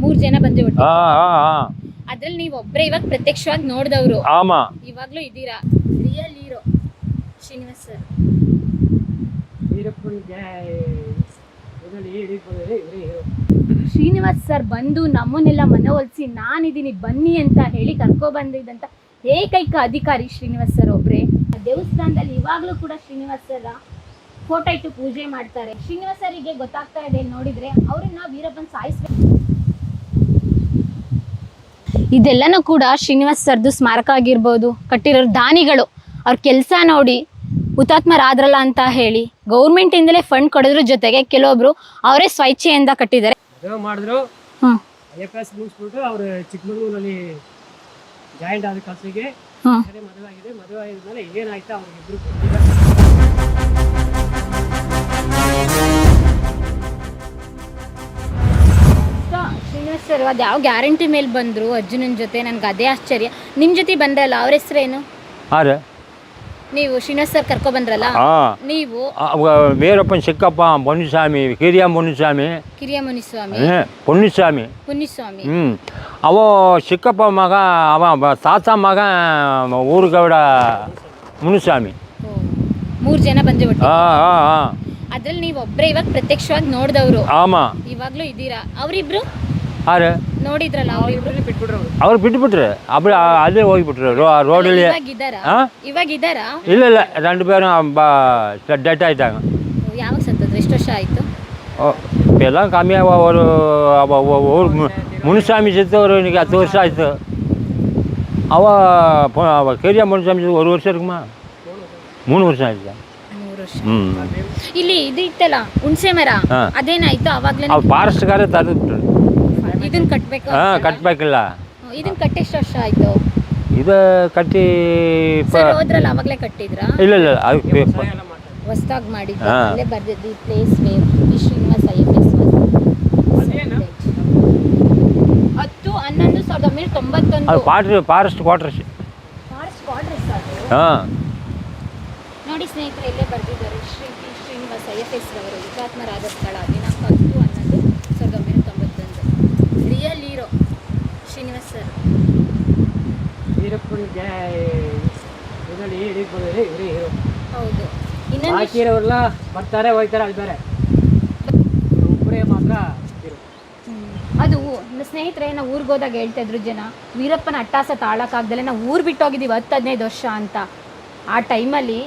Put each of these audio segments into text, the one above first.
ಮೂರ್ ಜನ ಬಂದ್ರಿ ಒಟ್ಟು. ಹಾ ಹಾ ಹಾ ಅದ್ರಲ್ಲಿ ನೀವು ಒಬ್ರೇ ಇವಾಗ ಪ್ರತ್ಯಕ್ಷವಾಗಿ ನೋಡಿದವರು, ಆಮಾ ಇವಾಗ್ಲೂ ಇದ್ದೀರಾ. Real hero Srinivas sir. Srinivas sir ಬಂದು ನಮ್ಮನ್ನೆಲ್ಲ ಮನವೊಲಿಸಿ ನಾನಿದ್ದೀನಿ ಬನ್ನಿ ಅಂತ ಹೇಳಿ ಕರ್ಕೊ ಬಂದಿದ್ದಂತ ಏಕೈಕ ಅಧಿಕಾರಿ ಶ್ರೀನಿವಾಸ್ ಸರ್ ಒಬ್ರೆ. ದೇವಸ್ಥಾನದಲ್ಲಿ ಇವಾಗ್ಲೂ ಕೂಡ ಶ್ರೀನಿವಾಸ್ ಸರ್ ಫೋಟೋ ಇಟ್ಟು ಪೂಜೆ ಮಾಡ್ತಾರೆ. ಶ್ರೀನಿವಾಸ್ ಸರಿಗೆ ಗೊತ್ತಾಗ್ತಾ ಇದೆ ನೋಡಿದ್ರೆ ಅವ್ರನ್ನ ವೀರಪ್ಪನ್ ಸಾಯಿಸ್ಬೇಕು. ಇದೆಲ್ಲನೂ ಕೂಡ ಶ್ರೀನಿವಾಸ್ ಸರ್ದು ಸ್ಮಾರಕ ಆಗಿರ್ಬೋದು, ಕಟ್ಟಿರೋರು ದಾನಿಗಳು ಅವ್ರ ಕೆಲಸ ನೋಡಿ ಹುತಾತ್ಮರಾದ್ರಲ್ಲ ಅಂತ ಹೇಳಿ ಗೌರ್ಮೆಂಟಿಂದಲೇ ಫಂಡ್ ಕೊಡೋದ್ರ ಜೊತೆಗೆ ಕೆಲವೊಬ್ರು ಅವರೇ ಸ್ವಇಚ್ಛೆಯಿಂದ ಕಟ್ಟಿದ್ದಾರೆ. ಮಾಡಿದ್ರು IFS ಮುಗಿಸ್ಬಿಟ್ಟು ಅವ್ರು ಚಿಕ್ಕಮಗಳೂರಲ್ಲಿ ಜಾಯಿಂಟ್ ಆದ ಕೆಲಸಕ್ಕೆ ಮದುವೆ ಆಗಿದೆ. ಮದುವೆ ಆಗಿದ್ಮೇಲೆ ಏನಾಯ್ತು ಅವ್ರಿಗಿಬ್ರು ಶ್ರೀನಿವಾಸ್ ಸರ್ ಅದು ಯಾವ ಗ್ಯಾರಂಟಿ ಮೇಲೆ ಬಂದರು ಅರ್ಜುನನ ಜೊತೆ? ನನಗೆ ಅದೇ ಆಶ್ಚರ್ಯ. ನಿಮ್ಮ ಜೊತೆ ಬಂದ್ರಲ್ಲ, ಅವ್ರ ಹೆಸರೇನು? ನೀವು ಶ್ರೀನಿವಾಸ್ ಸರ್ ಕರ್ಕೊ ಬಂದ್ರಲ್ಲ, ನೀವು ವೀರಪ್ಪನ್ ಚಿಕ್ಕಪ್ಪ ಮುನಿಸ್ವಾಮಿ, ಕಿರಿಯ ಮುನಿಸ್ವಾಮಿ, ಪುಣ್ಯಸ್ವಾಮಿ. ಅವ ಚಿಕ್ಕಪ್ಪ ಮಗ, ಅವ ತಾತ ಮಗ ಊರುಗೌಡ ಮುನಿಸ್ವಾಮಿ. ಮೂರ್ ಜನ ಬಂದ್ರಿ ಒಟ್ಟು. ಅದ್ರಲ್ಲಿ ನೀವು ಒಬ್ರೇ ಇವಾಗ ಪ್ರತ್ಯಕ್ಷವಾಗಿ ನೋಡಿದವರು, ಇವಾಗ್ಲೂ ಇದ್ದೀರಾ. ಅವರಿಬ್ರು ನೋಡಿದ್ರಲ್ಲ, ಅವ್ರು ಬಿಟ್ಬಿಟ್ರೆ ಅಲ್ಲೇ ಹೋಗಿಬಿಟ್ರು ರೋಡಲ್ಲಿ. ಇವಾಗ ಇದ್ದಾರಾ? ಇಲ್ಲ ಇಲ್ಲ, 2 பேரும் ಡೆತ್ ಆಯ್ತಾಗ. ಯಾವಾಗ ಸತ್ತದ್ರು? ಎಷ್ಟು ವರ್ಷ ಆಯ್ತು? ಎಲ್ಲ ಕಮ್ಮಿ ಅವರು ಮುನಿಸ್ವಾಮಿ ಸತ್ತು ಅವರು 10 ವರ್ಷ ಆಯ್ತು. ಅವ ಕಿರಿಯ ಮುನಿಸ್ವಾಮಿ 1 ವರ್ಷ இருக்குமா? 3 ವರ್ಷ ಆಯ್ತು. ಇಲ್ಲಿ ಇದು ಇತ್ತಲ್ಲ ಹುಣಸೆ ಮರ, ಅದೇನಾಯ್ತು? ಅವಾಗ್ಲೇ ಫಾರೆಸ್ಟ್ಗಾರ ತರದ್ಬಿಟ್ರು. ಇದನ್ನ ಕಟ್ಬೇಕು? ಕಟ್ಬೇಕಿಲ್ಲ. ಇದನ್ನ ಕಟ್ಟಿ ಎಷ್ಟು ವರ್ಷ ಆಯ್ತು? ಇದು ಕಟ್ಟಿ ಹೋದ್ರಲ್ಲ, ಅವಾಗ್ಲೇ ಕಟ್ಟಿದ್ರಾ? ಇಲ್ಲ ಇಲ್ಲ, ಹೊಸದಾಗಿ ಮಾಡಿದ್ದು. ಅಲ್ಲೇ ಬರ್ದಿದ್ದು place where Srinivas IFS 10/11/1991. Forest quarters. ನೋಡಿ ಸ್ನೇಹಿತರೆ, ಇಲ್ಲೇ ಬರ್ದಿದ್ದಾರೆ ಶ್ರೀನಿವಾಸ್ IFS ರವರು ಹುತಾತ್ಮರಾದ ಸ್ಥಳ ದಿನಾಂಕ 10/11/1991. Real hero Srinivas sir. ಹೌದು. ಇನ್ನೊಂದು ಬರ್ತಾರೆ ಹೋಗ್ತಾರೆ, ಅಲ್ಲಿ ಬೇರೆ ಒಬ್ಬರೇ ಮಾತ್ರ. ಅದು ಸ್ನೇಹಿತರೆ, ನಾವು ಊರಿಗೆ ಹೋದಾಗ ಹೇಳ್ತಾ ಇದ್ರು ಜನ, ವೀರಪ್ಪನ ಅಟ್ಟಾಸ ತಾಳಕ್ಕಾಗ್ದಲೆ ನಾವು ಊರು ಬಿಟ್ಟೋಗಿದ್ದೀವಿ 10-15 ವರ್ಷ ಅಂತ. ಆ ಟೈಮಲ್ಲಿ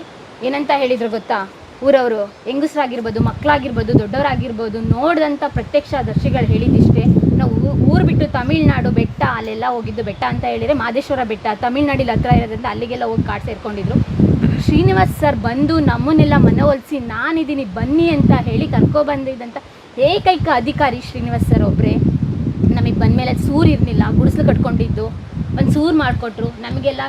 ಏನಂತ ಹೇಳಿದ್ರು ಗೊತ್ತಾ? ಊರವರು, ಹೆಂಗಸರಾಗಿರ್ಬೋದು, ಮಕ್ಕಳಾಗಿರ್ಬೋದು, ದೊಡ್ಡವರಾಗಿರ್ಬೋದು, ನೋಡಿದಂಥ ಪ್ರತ್ಯಕ್ಷದರ್ಶಿಗಳು ಹೇಳಿದಿಷ್ಟೇ, ನಾವು ಊರು ಬಿಟ್ಟು ತಮಿಳ್ನಾಡು ಬೆಟ್ಟ, ಅಲ್ಲೆಲ್ಲ ಹೋಗಿದ್ದು. ಬೆಟ್ಟ ಅಂತ ಹೇಳಿದರೆ ಮಾದೇಶ್ವರ ಬೆಟ್ಟ, ತಮಿಳ್ನಾಡಿನ ಹತ್ರ ಇರೋದ್ರಿಂದ ಅಲ್ಲಿಗೆಲ್ಲ ಹೋಗಿ ಕಾಡು ಸೇರ್ಕೊಂಡಿದ್ರು. ಶ್ರೀನಿವಾಸ್ ಸರ್ ಬಂದು ನಮ್ಮನ್ನೆಲ್ಲ ಮನವೊಲಿಸಿ ನಾನಿದ್ದೀನಿ ಬನ್ನಿ ಅಂತ ಹೇಳಿ ಕರ್ಕೊ ಬಂದಿದ್ದಂಥ ಏಕೈಕ ಅಧಿಕಾರಿ ಶ್ರೀನಿವಾಸ್ ಸರ್ ಒಬ್ಬರೇ. ನಮಗೆ ಬಂದಮೇಲೆ ಸೂರು ಇರಲಿಲ್ಲ, ಗುಡಿಸಲು ಕಟ್ಕೊಂಡಿದ್ದು, ಒಂದು ಸೂರು ಮಾಡಿಕೊಟ್ರು. ನಮಗೆಲ್ಲ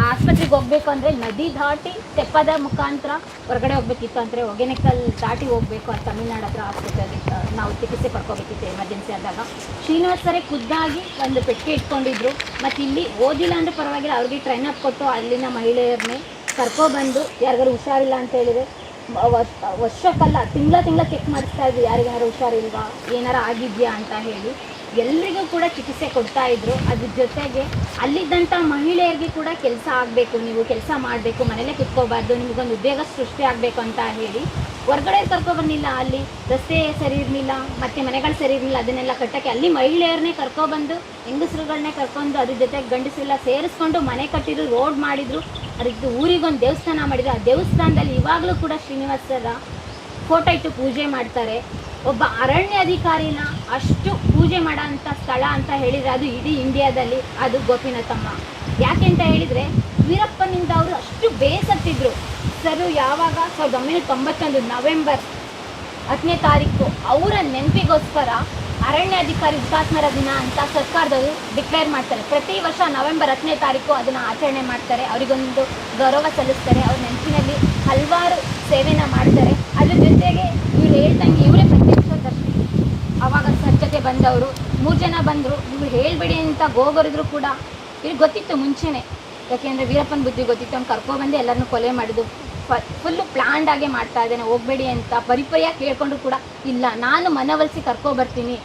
ಆಸ್ಪತ್ರೆಗೆ ಹೋಗ್ಬೇಕು ಅಂದರೆ ನದಿ ದಾಟಿ ತೆಪ್ಪದ ಮುಖಾಂತರ ಹೊರಗಡೆ ಹೋಗ್ಬೇಕಿತ್ತು. ಅಂದರೆ ಹೊಗೆನೆಕಲ್ ದಾಟಿ ಹೋಗಬೇಕು, ಅದು ತಮಿಳ್ನಾಡು ಹತ್ರ ಆಸ್ಪತ್ರೆಗೆ ನಾವು ಚಿಕಿತ್ಸೆ ಪಡ್ಕೋಬೇಕಿತ್ತು ಎಮರ್ಜೆನ್ಸಿ ಆದಾಗ. ಶ್ರೀನಿವಾಸ್ ಸರೇ ಖುದ್ದಾಗಿ ಒಂದು ಪೆಟ್ಟಿಗೆ ಇಟ್ಕೊಂಡಿದ್ರು. ಮತ್ತು ಇಲ್ಲಿ ಓದಿಲ್ಲ ಅಂದರೆ ಪರವಾಗಿಲ್ಲ, ಅವ್ರಿಗೆ ಟ್ರೈನ್ ಅಪ್ ಕೊಟ್ಟು ಅಲ್ಲಿನ ಮಹಿಳೆಯರನ್ನೇ ಕರ್ಕೊಬಂದು ಯಾರಿಗಾರು ಹುಷಾರಿಲ್ಲ ಅಂತ ಹೇಳಿದರೆ ವರ್ಷಕ್ಕಲ್ಲ, ತಿಂಗಳ ಚೆಕ್ ಮಾಡಿಸ್ತಾ ಇದ್ರು, ಯಾರಿಗಾರು ಹುಷಾರಿಲ್ವಾ, ಏನಾರು ಆಗಿದೆಯಾ ಅಂತ ಹೇಳಿ ಎಲ್ರಿಗೂ ಕೂಡ ಚಿಕಿತ್ಸೆ ಕೊಡ್ತಾಯಿದ್ರು. ಅದ್ರ ಜೊತೆಗೆ ಅಲ್ಲಿದ್ದಂಥ ಮಹಿಳೆಯರಿಗೆ ಕೂಡ ಕೆಲಸ ಆಗಬೇಕು, ನೀವು ಕೆಲಸ ಮಾಡಬೇಕು, ಮನೇಲೇ ಕುತ್ಕೋಬಾರ್ದು, ನಿಮಗೊಂದು ಉದ್ಯೋಗ ಸೃಷ್ಟಿ ಆಗಬೇಕು ಅಂತ ಹೇಳಿ ಹೊರಗಡೆ ಕರ್ಕೊಬಂದಿಲ್ಲ. ಅಲ್ಲಿ ರಸ್ತೆ ಸರಿ ಇರಲಿಲ್ಲ, ಮತ್ತು ಮನೆಗಳು ಸರಿ ಇರಲಿಲ್ಲ, ಅದನ್ನೆಲ್ಲ ಕಟ್ಟೋಕ್ಕೆ ಅಲ್ಲಿ ಮಹಿಳೆಯರನ್ನೇ ಕರ್ಕೊಬಂದು, ಹೆಂಗಸರುಗಳನ್ನೇ ಕರ್ಕೊಂಡು, ಅದ್ರ ಜೊತೆಗೆ ಗಂಡಸರೆಲ್ಲ ಸೇರಿಸ್ಕೊಂಡು ಮನೆ ಕಟ್ಟಿದ್ರು, ರೋಡ್ ಮಾಡಿದರು, ಅದಕ್ಕೆ ಊರಿಗೊಂದು ದೇವಸ್ಥಾನ ಮಾಡಿದ್ರು. ಆ ದೇವಸ್ಥಾನದಲ್ಲಿ ಇವಾಗಲೂ ಕೂಡ ಶ್ರೀನಿವಾಸ್ ಸರ ಫೋಟೋ ಇಟ್ಟು ಪೂಜೆ ಮಾಡ್ತಾರೆ. ಒಬ್ಬ ಅರಣ್ಯ ಅಧಿಕಾರಿನ ಅಷ್ಟು ಪೂಜೆ ಮಾಡೋ ಅಂಥ ಸ್ಥಳ ಅಂತ ಹೇಳಿದರೆ ಅದು ಇಡೀ ಇಂಡಿಯಾದಲ್ಲಿ ಅದು ಗೋಪಿನಾಥಮ್ಮ. ಯಾಕೆ ಅಂತ ಹೇಳಿದರೆ ವೀರಪ್ಪನಿಂದ ಅವರು ಅಷ್ಟು ಬೇಸತ್ತಿದ್ರು. ಸರು ಯಾವಾಗ 1991 ನವೆಂಬರ್ 10ನೇ ತಾರೀಕು ಅವರ ನೆನಪಿಗೋಸ್ಕರ ಅರಣ್ಯಾಧಿಕಾರಿ ಹುತಾತ್ಮರ ದಿನ ಅಂತ ಸರ್ಕಾರದವರು ಡಿಕ್ಲೇರ್ ಮಾಡ್ತಾರೆ. ಪ್ರತಿ ವರ್ಷ ನವೆಂಬರ್ 10ನೇ ತಾರೀಕು ಅದನ್ನು ಆಚರಣೆ ಮಾಡ್ತಾರೆ. ಅವರಿಗೊಂದು ಗೌರವ ಸಲ್ಲಿಸ್ತಾರೆ. ಅವ್ರ ನೆನಪಿನಲ್ಲಿ ಹಲವಾರು ಸೇವೆನ ಮಾಡ್ತಾರೆ. ಅದ್ರ ಜೊತೆಗೆ ಇವ್ರು ಹೇಳ್ದಂಗೆ ಇವರೇ ಪ್ರತ್ಯಕ್ಷದರ್ಶಿ. ಆವಾಗ ಸ್ವಚ್ಛತೆ ಬಂದವರು 3 ಜನ ಬಂದರು. ಇವ್ರು ಹೇಳಬೇಡಿ ಅಂತ ಗೋಗರಿದ್ರು ಕೂಡ ಇವ್ರಿಗೆ ಗೊತ್ತಿತ್ತು ಮುಂಚೆನೇ. ಯಾಕೆಂದರೆ ವೀರಪ್ಪನ ಬುದ್ಧಿ ಗೊತ್ತಿತ್ತು. ಅವ್ನು ಕರ್ಕೊಬಂದು ಎಲ್ಲರನ್ನೂ ಕೊಲೆ ಮಾಡಿದ್ದು ಫುಲ್ಲು ಪ್ಲ್ಯಾಂಡ್ ಆಗೇ ಮಾಡ್ತಾ ಇದ್ದೇನೆ, ಹೋಗಬೇಡಿ ಅಂತ ಪರಿಪರಿಯಾಗಿ ಕೇಳ್ಕೊಂಡ್ರು ಕೂಡ ಇಲ್ಲ, ನಾನು ಮನವೊಲಿಸಿ ಕರ್ಕೊಬರ್ತೀನಿ,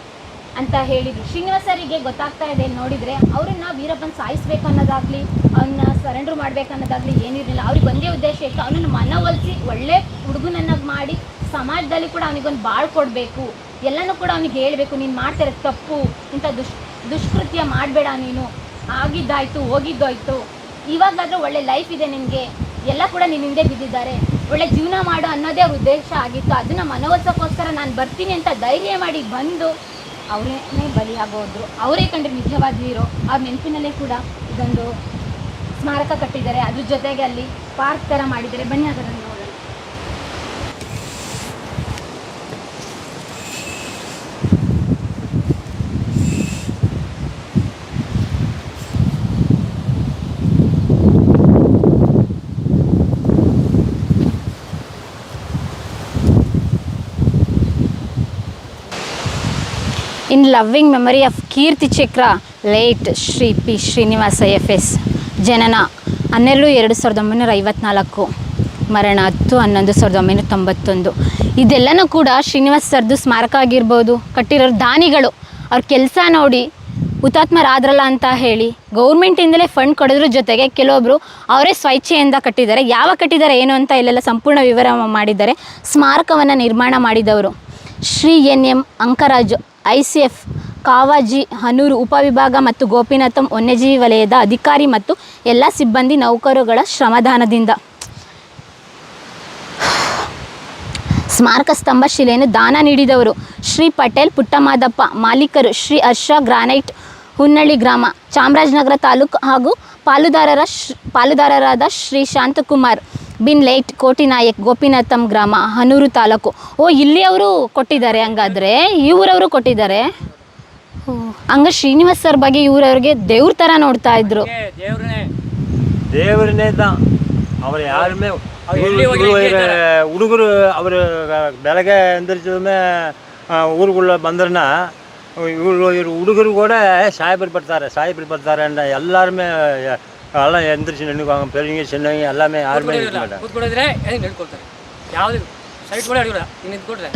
ಅಂತ ಹೇಳಿದ್ರು. ಶ್ರೀನಿವಾಸ್ ಸರಿಗೆ ಗೊತ್ತಾಗ್ತಾ ಇದೆ ನೋಡಿದರೆ, ಅವ್ರನ್ನ ವೀರಪ್ಪನ ಸಾಯಿಸ್ಬೇಕು ಅನ್ನೋದಾಗಲಿ, ಅವನ್ನ ಸರೆಂಡ್ರ್ ಮಾಡಬೇಕು ಅನ್ನೋದಾಗಲಿ ಏನಿರಲಿಲ್ಲ. ಅವ್ರಿಗೆ ಒಂದೇ ಉದ್ದೇಶ ಇತ್ತು, ಅವನನ್ನು ಮನವೊಲಿಸಿ ಒಳ್ಳೆ ಹುಡುಗನನ್ನಾಗಿ ಮಾಡಿ ಸಮಾಜದಲ್ಲಿ ಕೂಡ ಅವನಿಗೊಂದು ಬಾಳ್ ಕೊಡಬೇಕು, ಎಲ್ಲನೂ ಕೂಡ ಅವನಿಗೆ ಹೇಳಬೇಕು, ನೀನು ಮಾಡ್ತಿರೋ ತಪ್ಪು, ಇಂಥ ದುಷ್ಕೃತ್ಯ ಮಾಡಬೇಡ, ನೀನು ಆಗಿದ್ದಾಯಿತು ಹೋಗಿದ್ದಾಯಿತು, ಇವಾಗಾದರೂ ಒಳ್ಳೆ ಲೈಫ್ ಇದೆ ನಿನಗೆ, ಎಲ್ಲ ಕೂಡ ನಿನ್ನ ಹಿಂದೆ ಬಿದ್ದಿದ್ದಾರೆ, ಒಳ್ಳೆ ಜೀವನ ಮಾಡು ಅನ್ನೋದೇ ಅವ್ರ ಉದ್ದೇಶ ಆಗಿತ್ತು. ಅದನ್ನು ಮನವೊಲಿಸೋಕ್ಕೋಸ್ಕರ ನಾನು ಬರ್ತೀನಿ ಅಂತ ಧೈರ್ಯ ಮಾಡಿ ಬಂದು ಅವರೇನೇ ಬಲಿಯಾಗೋದ್ರು. ಅವರೇ ಕಂಡ್ರೆ ನಿಜವಾದ ಹೀರೋ. ಅವ್ರ ನೆನಪಿನಲ್ಲೇ ಕೂಡ ಇದೊಂದು ಸ್ಮಾರಕ ಕಟ್ಟಿದ್ದಾರೆ, ಅದ್ರ ಜೊತೆಗೆ ಅಲ್ಲಿ ಪಾರ್ಕ್ ಥರ ಮಾಡಿದ್ದಾರೆ. ಬನ್ನಿ ಅದನ್ನು ನೋಡೋಣ. ಇನ್ ಲವ್ವಿಂಗ್ ಮೆಮರಿ ಆಫ್ ಕೀರ್ತಿ ಚಕ್ರ late Shri P Srinivasa IFS. ಜನನ 12/2/1954, ಮರಣ 10/11/1991. ಇದೆಲ್ಲನೂ ಕೂಡ ಶ್ರೀನಿವಾಸ ಸರ್ದು ಸ್ಮಾರಕ ಆಗಿರ್ಬೋದು. ಕಟ್ಟಿರೋರು ದಾನಿಗಳು ಅವ್ರ ಕೆಲಸ ನೋಡಿ ಹುತಾತ್ಮರಾದ್ರಲ್ಲ ಅಂತ ಹೇಳಿ ಗೌರ್ಮೆಂಟಿಂದಲೇ ಫಂಡ್ ಕೊಡೋದ್ರ ಜೊತೆಗೆ ಕೆಲವೊಬ್ಬರು ಅವರೇ ಸ್ವಇಚ್ಛೆಯಿಂದ ಕಟ್ಟಿದ್ದಾರೆ. ಯಾವ ಕಟ್ಟಿದ್ದಾರೆ ಏನು ಅಂತ ಇಲ್ಲೆಲ್ಲ ಸಂಪೂರ್ಣ ವಿವರ ಮಾಡಿದ್ದಾರೆ. ಸ್ಮಾರಕವನ್ನು ನಿರ್ಮಾಣ ಮಾಡಿದವರು ಶ್ರೀ NM ಅಂಕರಾಜು, ICF ಕಾವಾಜಿ ಹನೂರು ಉಪವಿಭಾಗ ಮತ್ತು ಗೋಪಿನಾಥಂ ವನ್ಯಜೀವಿ ವಲಯದ ಅಧಿಕಾರಿ ಮತ್ತು ಎಲ್ಲ ಸಿಬ್ಬಂದಿ ನೌಕರರುಗಳ ಶ್ರಮದಾನದಿಂದ. ಸ್ಮಾರಕ ಸ್ತಂಭ ಶಿಲೆಯನ್ನು ದಾನ ನೀಡಿದವರು ಶ್ರೀ ಪಟೇಲ್ ಪುಟ್ಟಮಾದಪ್ಪ. ಮಾಲೀಕರು ಶ್ರೀ ಹರ್ಷ ಗ್ರಾನೈಟ್, ಹುನ್ನಳ್ಳಿ ಗ್ರಾಮ, ಚಾಮರಾಜನಗರ ತಾಲೂಕು ಹಾಗೂ ಪಾಲುದಾರರಾದ ಶ್ರೀ ಶಾಂತಕುಮಾರ್ ಬಿನ್ ಲೇಟ್ ಕೋಟಿನಾಯಕ್, ಗೋಪಿನಾಥಂ ಗ್ರಾಮ, ಹನೂರು ತಾಲೂಕು. ಇಲ್ಲಿ ಅವರು ಕೊಟ್ಟಿದ್ದಾರೆ, ಹಂಗಾದರೆ ಇವರವರು ಕೊಟ್ಟಿದ್ದಾರೆ. ಹಂಗ ಶ್ರೀನಿವಾಸ್ ಸರ್ ಬಗ್ಗೆ ಇವರವ್ರಿಗೆ ದೇವ್ರ ಥರ ನೋಡ್ತಾ ಇದ್ರು. ದೇವ್ರನ್ನೇ தான். அவர் யாருமே ಹುಡುಗರು ಅವರು ಬೆಳಗ್ಗೆ ಎந்திರಿಸಿದ ಊರುಗಳ ಬಂದ್ರನ್ನ ಇವರು ಹುಡುಗರು ಕೂಡ சாயபர் ಬರ್ತಾರೆ ಅಂದ ಎಲ್ಲಾರುமே எல்லாம் எந்திரிச்சு நின்றுக்குவாங்க. பெரியவங்க சின்னவங்க எல்லாமே யாருமே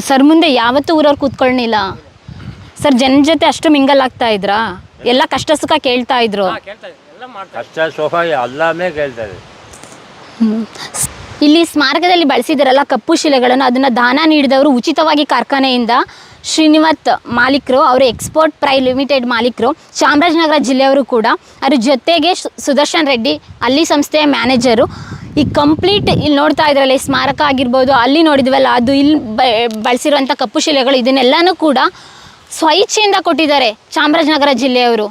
ಸರ್ ಮುಂದೆ ಯಾವತ್ತೂ ಊರವ್ರು ಕೂತ್ಕೊಳ್ಳಿಲ್ಲ ಸರ್. ಜನ ಜೊತೆ ಅಷ್ಟು ಮಿಂಗಲ್ ಆಗ್ತಾ ಇದ್ರಾ? ಎಲ್ಲ ಕಷ್ಟ ಸುಖ ಕೇಳ್ತಾ ಇದ್ರು. ಕಷ್ಟ ಸುಖ ಎಲ್ಲಾமே ಕೇಳ್ತಾರೆ. ಇಲ್ಲಿ ಸ್ಮಾರಕದಲ್ಲಿ ಬಳಸಿದಾರಲ್ಲ ಕಪ್ಪು ಶಿಲೆಗಳನ್ನು, ಅದನ್ನು ದಾನ ನೀಡಿದವರು ಉಚಿತವಾಗಿ ಕಾರ್ಖಾನೆಯಿಂದ ಶ್ರೀನಿವಾಸ್ ಮಾಲೀಕರು, ಅವರು ಎಕ್ಸ್ಪೋರ್ಟ್ ಪ್ರೈ ಲಿಮಿಟೆಡ್ ಮಾಲೀಕರು, ಚಾಮರಾಜನಗರ ಜಿಲ್ಲೆಯವರು ಕೂಡ. ಅದ್ರ ಜೊತೆಗೆ ಸುದರ್ಶನ್ ರೆಡ್ಡಿ ಅಲ್ಲಿ ಸಂಸ್ಥೆಯ ಮ್ಯಾನೇಜರು. ಈ ಕಂಪ್ಲೀಟ್ ಇಲ್ಲಿ ನೋಡ್ತಾ ಇದ್ರಲ್ಲ, ಈ ಸ್ಮಾರಕ ಆಗಿರ್ಬೋದು, ಅಲ್ಲಿ ನೋಡಿದ್ವಲ್ಲ ಅದು ಇಲ್ಲಿ ಬಳಸಿರುವಂಥ ಕಪ್ಪು ಶಿಲೆಗಳು, ಇದನ್ನೆಲ್ಲನೂ ಕೂಡ ಸ್ವಇಚ್ಛೆಯಿಂದ ಕೊಟ್ಟಿದ್ದಾರೆ ಚಾಮರಾಜನಗರ ಜಿಲ್ಲೆಯವರು.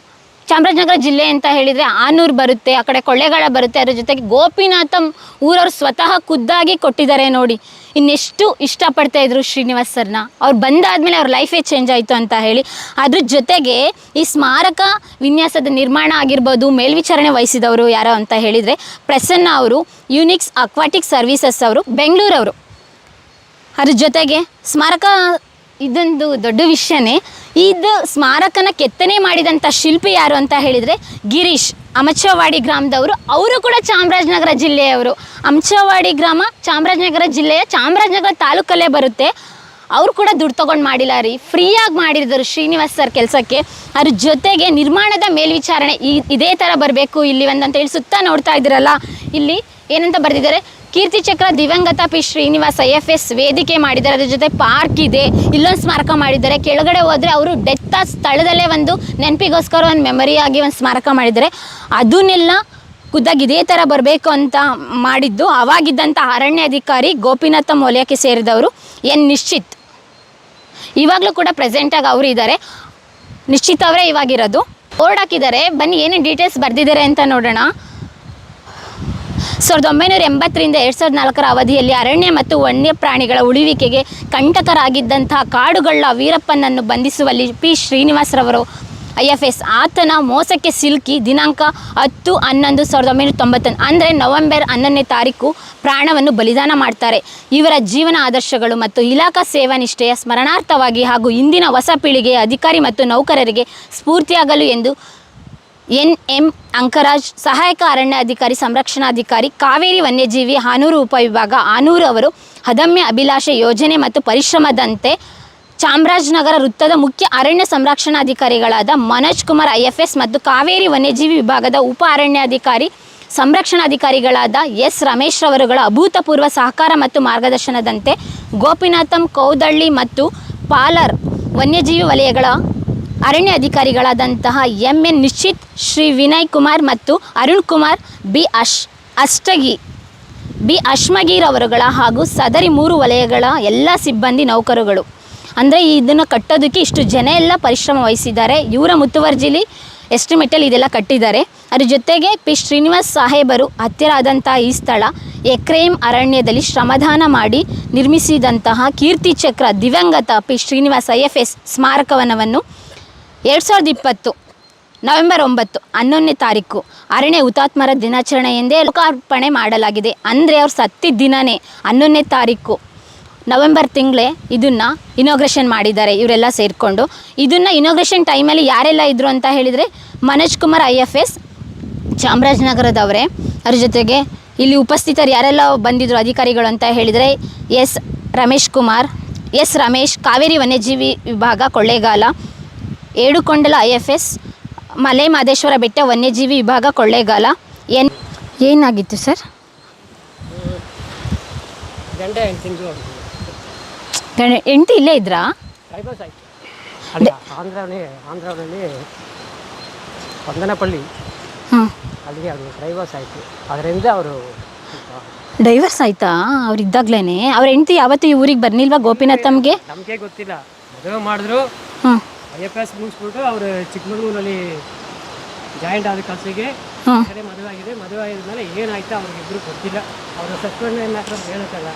ಚಾಮರಾಜನಗರ ಜಿಲ್ಲೆ ಅಂತ ಹೇಳಿದರೆ ಆನೂರು ಬರುತ್ತೆ, ಆ ಕಡೆ ಕೊಳ್ಳೇಗಾಲ ಬರುತ್ತೆ. ಅದ್ರ ಜೊತೆಗೆ ಗೋಪಿನಾಥಂ ಊರವರು ಸ್ವತಃ ಖುದ್ದಾಗಿ ಕೊಟ್ಟಿದ್ದಾರೆ ನೋಡಿ. ಇನ್ನೆಷ್ಟು ಇಷ್ಟಪಡ್ತಾ ಇದ್ರು ಶ್ರೀನಿವಾಸ್ ಸರ್ನ. ಅವ್ರು ಬಂದಾದಮೇಲೆ ಅವ್ರ ಲೈಫೇ ಚೇಂಜ್ ಆಯಿತು ಅಂತ ಹೇಳಿ. ಅದ್ರ ಜೊತೆಗೆ ಈ ಸ್ಮಾರಕ ವಿನ್ಯಾಸದ ನಿರ್ಮಾಣ ಆಗಿರ್ಬೋದು, ಮೇಲ್ವಿಚಾರಣೆ ವಹಿಸಿದವರು ಯಾರೋ ಅಂತ ಹೇಳಿದರೆ ಪ್ರಸನ್ನ ಅವರು, ಯುನಿಕ್ಸ್ ಅಕ್ವಾಟಿಕ್ ಸರ್ವೀಸಸ್ ಅವರು, ಬೆಂಗಳೂರವರು. ಅದ್ರ ಜೊತೆಗೆ ಸ್ಮಾರಕ ಇದೊಂದು ದೊಡ್ಡ ವಿಷಯನೇ. ಇದು ಸ್ಮಾರಕನ ಕೆತ್ತನೆ ಮಾಡಿದಂಥ ಶಿಲ್ಪಿ ಯಾರು ಅಂತ ಹೇಳಿದರೆ ಗಿರೀಶ್, ಅಮಚವಾಡಿ ಗ್ರಾಮದವರು. ಅವರು ಕೂಡ ಚಾಮರಾಜನಗರ ಜಿಲ್ಲೆಯವರು. ಅಮಚವಾಡಿ ಗ್ರಾಮ ಚಾಮರಾಜನಗರ ಜಿಲ್ಲೆಯ ಚಾಮರಾಜನಗರ ತಾಲೂಕಲ್ಲೇ ಬರುತ್ತೆ. ಅವರು ಕೂಡ ದುಡ್ಡು ತೊಗೊಂಡು ಮಾಡಿಲ್ಲ ರೀ, ಫ್ರೀಯಾಗಿ ಮಾಡಿದ್ರು ಶ್ರೀನಿವಾಸ್ ಸರ್ ಕೆಲಸಕ್ಕೆ. ಅದ್ರ ಜೊತೆಗೆ ನಿರ್ಮಾಣದ ಮೇಲ್ವಿಚಾರಣೆ ಇದೇ ಥರ ಬರಬೇಕು ಇಲ್ಲಿ ಒಂದಂತೇಳಿ ಸುತ್ತ ನೋಡ್ತಾ ಇದ್ದೀರಲ್ಲ, ಇಲ್ಲಿ ಏನಂತ ಬರೆದಿದ್ದಾರೆ, ಕೀರ್ತಿ ಚಕ್ರ ದಿವಂಗತ ಪಿ ಶ್ರೀನಿವಾಸ IFS ವೇದಿಕೆ ಮಾಡಿದ್ದಾರೆ. ಅದ್ರ ಜೊತೆ ಪಾರ್ಕ್ ಇದೆ, ಇಲ್ಲೊಂದು ಸ್ಮಾರಕ ಮಾಡಿದ್ದಾರೆ. ಕೆಳಗಡೆ ಹೋದರೆ ಅವರು ಡೆತ್ ಸ್ಥಳದಲ್ಲೇ ಒಂದು ನೆನಪಿಗೋಸ್ಕರ ಒಂದು ಮೆಮರಿ ಆಗಿ ಒಂದು ಸ್ಮಾರಕ ಮಾಡಿದ್ದಾರೆ. ಅದನ್ನೆಲ್ಲ ಖುದ್ದಾಗಿ ಇದೇ ಥರ ಬರಬೇಕು ಅಂತ ಮಾಡಿದ್ದು ಆವಾಗಿದ್ದಂಥ ಅರಣ್ಯ ಅಧಿಕಾರಿ ಗೋಪಿನಾಥಂ ವಲಯಕ್ಕೆ ಸೇರಿದವರು ಎನ್ ನಿಶ್ಚಿತ್. ಇವಾಗಲೂ ಕೂಡ ಪ್ರೆಸೆಂಟಾಗಿ ಅವರು ಇದ್ದಾರೆ. ನಿಶ್ಚಿತ್ ಅವರೇ ಇವಾಗಿರೋದು. ಬೋರ್ಡ್ ಹಾಕಿದ್ದಾರೆ, ಬನ್ನಿ ಏನೇನು ಡೀಟೇಲ್ಸ್ ಬರೆದಿದ್ದಾರೆ ಅಂತ ನೋಡೋಣ. 1980ರಿಂದ 2004 ಅವಧಿಯಲ್ಲಿ ಅರಣ್ಯ ಮತ್ತು ವನ್ಯ ಪ್ರಾಣಿಗಳ ಉಳಿವಿಕೆಗೆ ಕಂಟಕರಾಗಿದ್ದಂತಹ ಕಾಡುಗಳ ವೀರಪ್ಪನನ್ನು ಬಂಧಿಸುವಲ್ಲಿ ಪಿ ಶ್ರೀನಿವಾಸರವರು IFS ಆತನ ಮೋಸಕ್ಕೆ ಸಿಲುಕಿ ದಿನಾಂಕ 10/11/1991 ಅಂದರೆ ನವೆಂಬರ್ 11ನೇ ತಾರೀಕು ಪ್ರಾಣವನ್ನು ಬಲಿದಾನ ಮಾಡ್ತಾರೆ. ಇವರ ಜೀವನ ಆದರ್ಶಗಳು ಮತ್ತು ಇಲಾಖಾ ಸೇವಾ ನಿಷ್ಠೆಯ ಸ್ಮರಣಾರ್ಥವಾಗಿ ಹಾಗೂ ಇಂದಿನ ಹೊಸ ಪೀಳಿಗೆಯ ಅಧಿಕಾರಿ ಮತ್ತು ನೌಕರರಿಗೆ ಸ್ಫೂರ್ತಿಯಾಗಲು ಎಂದು NM ಅಂಕರಾಜ್, ಸಹಾಯಕ ಅರಣ್ಯ ಅಧಿಕಾರಿ ಸಂರಕ್ಷಣಾಧಿಕಾರಿ, ಕಾವೇರಿ ವನ್ಯಜೀವಿ ಹಾನೂರು ಉಪವಿಭಾಗ, ಆನೂರು ಅವರು ಅದಮ್ಯ ಅಭಿಲಾಷೆ ಯೋಜನೆ ಮತ್ತು ಪರಿಶ್ರಮದಂತೆ ಚಾಮರಾಜನಗರ ವೃತ್ತದ ಮುಖ್ಯ ಅರಣ್ಯ ಸಂರಕ್ಷಣಾಧಿಕಾರಿಗಳಾದ ಮನೋಜ್ ಕುಮಾರ್ IFS ಮತ್ತು ಕಾವೇರಿ ವನ್ಯಜೀವಿ ವಿಭಾಗದ ಉಪ ಅರಣ್ಯಾಧಿಕಾರಿ ಸಂರಕ್ಷಣಾಧಿಕಾರಿಗಳಾದ ಎಸ್ ರಮೇಶ್ ರವರುಗಳ ಅಭೂತಪೂರ್ವ ಸಹಕಾರ ಮತ್ತು ಮಾರ್ಗದರ್ಶನದಂತೆ ಗೋಪಿನಾಥಂ ಕೌದಳ್ಳಿ ಮತ್ತು ಪಾಲರ್ ವನ್ಯಜೀವಿ ವಲಯಗಳ ಅರಣ್ಯ ಅಧಿಕಾರಿಗಳಾದಂತಹ MN ನಿಶ್ಚಿತ್, ಶ್ರೀ ವಿನಯ್ ಕುಮಾರ್ ಮತ್ತು ಅರುಣ್ ಕುಮಾರ್ ಬಿ ಅಶ್ಮಗೀರವರುಗಳ ಹಾಗೂ ಸದರಿ 3 ವಲಯಗಳ ಎಲ್ಲ ಸಿಬ್ಬಂದಿ ನೌಕರುಗಳು. ಅಂದರೆ ಇದನ್ನು ಕಟ್ಟೋದಕ್ಕೆ ಇಷ್ಟು ಜನ ಎಲ್ಲ ಪರಿಶ್ರಮ ವಹಿಸಿದ್ದಾರೆ. ಇವರ ಮುತುವರ್ಜಿಲಿ ಎಸ್ಟಿಮೇಟಲ್ಲಿ ಇದೆಲ್ಲ ಕಟ್ಟಿದ್ದಾರೆ. ಅದ್ರ ಜೊತೆಗೆ ಪಿ ಶ್ರೀನಿವಾಸ್ ಸಾಹೇಬರು ಹತ್ತಿರ ಆದಂತಹ ಈ ಸ್ಥಳ ಎಕ್ರೇಮ್ ಅರಣ್ಯದಲ್ಲಿ ಶ್ರಮದಾನ ಮಾಡಿ ನಿರ್ಮಿಸಿದಂತಹ ಕೀರ್ತಿ ಚಕ್ರ ದಿವಂಗತ ಪಿ ಶ್ರೀನಿವಾಸ್ IFS ಸ್ಮಾರಕವನವನ್ನು 2020 ನವೆಂಬರ್ 9 11ನೇ ತಾರೀಕು ಅರಣ್ಯ ಹುತಾತ್ಮರ ದಿನಾಚರಣೆ ಎಂದೇ ಲೋಕಾರ್ಪಣೆ ಮಾಡಲಾಗಿದೆ. ಅಂದರೆ ಅವ್ರು ಸತ್ತಿದ್ದ ದಿನವೇ 11ನೇ ತಾರೀಕು ನವೆಂಬರ್ ತಿಂಗಳೇ ಇದನ್ನು ಇನಾಗ್ರೇಷನ್ ಮಾಡಿದ್ದಾರೆ ಇವರೆಲ್ಲ ಸೇರಿಕೊಂಡು. ಇದನ್ನು ಇನಾಗ್ರೇಷನ್ ಟೈಮಲ್ಲಿ ಯಾರೆಲ್ಲ ಇದ್ದರು ಅಂತ ಹೇಳಿದರೆ ಮನೋಜ್ ಕುಮಾರ್ IFS ಚಾಮರಾಜನಗರದವರೇ. ಅದ್ರ ಜೊತೆಗೆ ಇಲ್ಲಿ ಉಪಸ್ಥಿತರು ಯಾರೆಲ್ಲ ಬಂದಿದ್ದರು ಅಧಿಕಾರಿಗಳು ಅಂತ ಹೇಳಿದರೆ ಎಸ್ ರಮೇಶ್ ಕಾವೇರಿ ವನ್ಯಜೀವಿ ವಿಭಾಗ ಕೊಳ್ಳೇಗಾಲ, ಏಡುಕೊಂಡಲ IFS ಮಲೆ ಮಹದೇಶ್ವರ ಬೆಟ್ಟ ವನ್ಯಜೀವಿ ವಿಭಾಗ ಕೊಳ್ಳೇಗಾಲ. ಏನಾಗಿತ್ತು ಸರ್? ಗಂಡ ಹೆಂಡತಿಂದು ಹೆಂಡತಿ ಇಲ್ಲೇ ಇದ್ರಾ? ಟ್ರೈಬಲ್ಸ್ ಆಯಿತು ಅಲ್ಲಿ ಆಂಧ್ರದಲ್ಲಿ ಪಂದನಪಳ್ಳಿ ಅಲ್ಲಿಗೆ ಅವರು ಟ್ರೈಬಲ್ಸ್ ಆಯಿತು. ಅದರಿಂದ ಅವರು ಡೈವರ್ಸ್ ಆಯ್ತಾ ಅವ್ರು ಇದ್ದಾಗ್ಲೇ? ಅವ್ರ ಹೆಂಡತಿ ಯಾವತ್ತೂ ಈ ಊರಿಗೆ ಬರ್ನಿಲ್ವಾ ಗೋಪಿನಾಥಮ್ಗೆ? ನಮಗೆ ಗೊತ್ತಿಲ್ಲ. ಮದುವೆ ಮಾಡಿದ್ರು, IFS ಮುಗಿಸ್ಬಿಟ್ಟು ಅವರು ಚಿಕ್ಕಮಗಳೂರಲ್ಲಿ ಜಾಯಿಂಟ್ ಆದ ಕೆಲಸಕ್ಕೆ ಮದುವೆ ಆಗಿದೆ. ಮದುವೆ ಆಗಿದ್ಮೇಲೆ ಏನಾಯ್ತು ಅವ್ರಿಗೆ ಇಬ್ಬರು ಗೊತ್ತಿಲ್ಲ. ಅವರು ಸಸ್ಪೆಂಡ್ ಮ್ಯಾಟ್ರ್ ಹೇಳುತ್ತಲ್ಲ,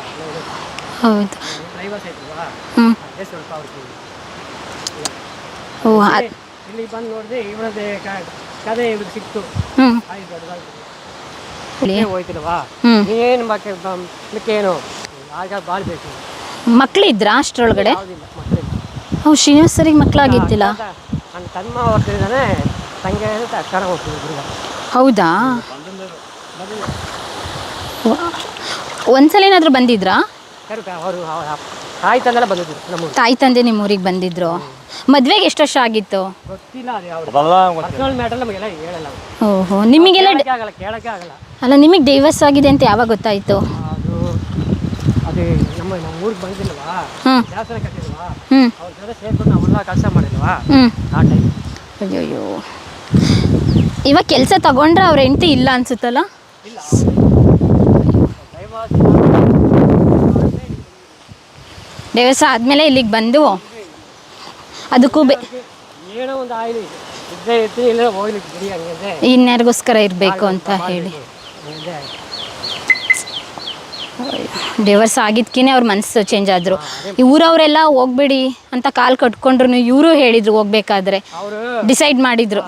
ಹೌದು ಟ್ರೈಬಲ್ಸ್ ಆಯ್ತಲ್ವಾ, ಅದೇ ಸ್ವಲ್ಪ ಅವ್ರಿಗೆ ಇಲ್ಲಿ ಬಂದು ನೋಡಿದೆ ಇವಳದೇ ಕದೆ ಇವ್ರಿಗೆ ಸಿಕ್ತು. ಹೋಯ್ತಿಲ್ವಾ ಏನು ಏನು ಆಗ ಬಾಳ್ಬೇಕು. ಮಕ್ಕಳಿದ್ರಾ ಅಷ್ಟರೊಳಗಡೆ? ಮಕ್ಕಳಿಲ್ಲ. ಹೌದು, ಶ್ರೀನಿವಾಸ್ ಸರಿಗೆ ಮಕ್ಕಳಾಗಿದ್ದಿಲ್ಲ. ನನ್ನ ತಮ್ಮ ಹೋಗ್ತಿದ್ದಾನೆ, ತಂಗೆ ಅಕ್ಕನ ಹೋಗ್ತಿದ್ರು. ಹೌದಾ? ಒಂದ್ಸಲ ಏನಾದರೂ ಬಂದಿದ್ರಾ? ಅವರು ತಾಯಿ ತಂದೆಲ್ಲ ಬಂದಿದ್ರು ನಮ್ಮ ತಾಯಿ ತಂದೆ ನಿಮ್ಮ ಊರಿಗೆ ಬಂದಿದ್ರು. ಮದುವೆಗೆ ಎಷ್ಟು ವರ್ಷ ಆಗಿತ್ತು? ಗೊತ್ತಿಲ್ಲ. ಅದು ಪರ್ಸನಲ್ ಮ್ಯಾಟರ್ ನಮಗೆಲ್ಲ ಹೇಳಲ್ಲ. ಓಹೋ, ನಿಮಗೆಲ್ಲ ಆಗಲ್ಲ, ಕೇಳಕ್ಕೆ ಆಗಲ್ಲ. ಅಲ್ಲ, ನಿಮಗೆ ಡೈವರ್ಸ್ ಆಗಿದೆ ಅಂತ ಯಾವಾಗ ಗೊತ್ತಾಯಿತು? ಅದು ನಮ್ಮ ಊರಿಗೆ ಬಂದಿಲ್ವಾ, ದೇವಸ್ಥಾನ ಕಟ್ಟಿಲ್ವಾ, ಹ್ಞೂ, ಅವ್ರ ಜೊತೆ ಸೇರ್ಕೊಂಡು ನಾವೆಲ್ಲ ಕೆಲಸ ಮಾಡಿಲ್ವಾ ಹ್ಞೂ. ಆ ಟೈಮ್. ಅಯ್ಯೋ, ಇವಾಗ ಕೆಲಸ ತಗೊಂಡ್ರೆ ಅವ್ರ ಹೆಂಡತಿ ಇಲ್ಲ ಅನ್ಸುತ್ತಲ್ಲ? ಇಲ್ಲ, ಡೈವರ್ಸ್ ಆದಮೇಲೆ ಇಲ್ಲಿಗೆ ಬಂದು ಅದಕ್ಕೂ ಏನೋ ಒಂದು ಆಯ್ಲಿ ಇದ್ದೇ ಇರ್ತೀನಿ, ಇಲ್ಲ ಹೋಗ್ಲಿಕ್ಕೆ ಬಿಡಿ ಹಂಗೆ ಇನ್ಯಾರಿಗೋಸ್ಕರ ಇರಬೇಕು ಅಂತ ಹೇಳಿ ಡೈವರ್ಸ್ ಆಗಿದ್ಕೇ ಅವ್ರ ಮನಸ್ಸು ಚೇಂಜ್ ಆದರು. ಈ ಊರವರೆಲ್ಲ ಹೋಗ್ಬೇಡಿ ಅಂತ ಕಾಲು ಕಟ್ಕೊಂಡ್ರು ಇವರು ಹೇಳಿದ್ರು ಹೋಗ್ಬೇಕಾದ್ರೆ, ಡಿಸೈಡ್ ಮಾಡಿದ್ರು.